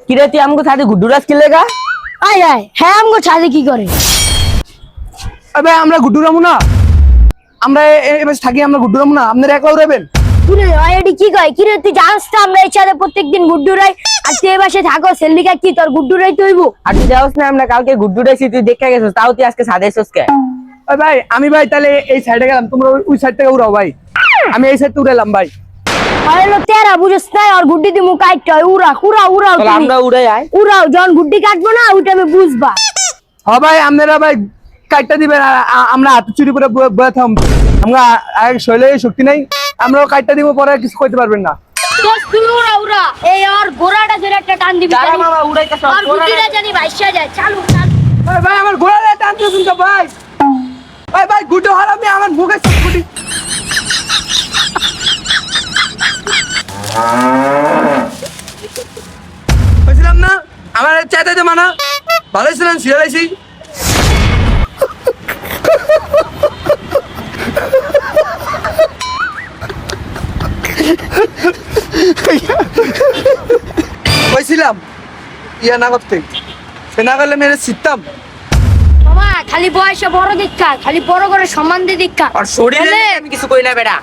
কিরে তুই আমগো ছাদে গুড্ডুরাজ কি লেগা? আয় আয় হ্যাঁ আমগো ছাদে কি করে? ভাই আমরা গুড্ডু রামু না, আমরা এবার থাকি, আমরা গুড্ডু রামু না, আপনারা একলা উড়াবেন? কিরে এডি কি কয়? কিরে তুই জানিস তো আমরা এই ছাদে প্রত্যেকদিন গুড্ডুরাই, আর তুই এই বাসে থাকো সেলিকা কি তোর গুড্ডুরাই তৈবো? আর তুই যাওস না, আমরা কালকে গুড্ডুরাইছি, তুই দেখা গেছিস, তাও তুই আজকে ছাদে এসেছিস কে? ভাই আমি ভাই তাহলে এই সাইডে গেলাম, তোমরা ওই সাইড থেকে উড়াও ভাই, আমি এই সাইড থেকে উড়ালাম ভাই। হলো তেরা বুঝছ না, আর গুড্ডি দিমু কাটটা উড়া উড়া উড়াও তাহলে তুমি আমরা উড়াই আয়। উড়াও, যখন গুড্ডি কাটবো না ওইটা আমি বুঝবা। হ্যাঁ ভাই আপনারা ভাই কাটটা দিবেন, আর আমরা হাত চুরি করে বয়ে থামবো, আমরা শৈলে শক্তি নাই, আমরাও কাটটা দিব, পরে কিছু করতে পারবেন না। দোস্ত তুই উড়া উড়া, এই আর গোড়াটা ধরে একটা টান দিবি, দাঁড়া মামা, উড়াইতে সব আর গুড্ডিটা জানি ভাইসা যায়। চালু চালু ভাই আমার ঘোড়া টানতে শুনছো ভাই, ভাই ভাই গুড্ডু হারামি আমার মুখে সব গুটি। বলছিলাম না আমার চাইতে মানা, ভালো ছিলেন সিরিয়ালাইছি। বলছিলাম ইয়া না করতে, সে না করলে মেরে শিখতাম। মামা খালি বয়সে বড় দীক্ষা, খালি বড় করে সম্মান দিয়ে দীক্ষা। আর শরীরে আমি কিছু কই না বেটা।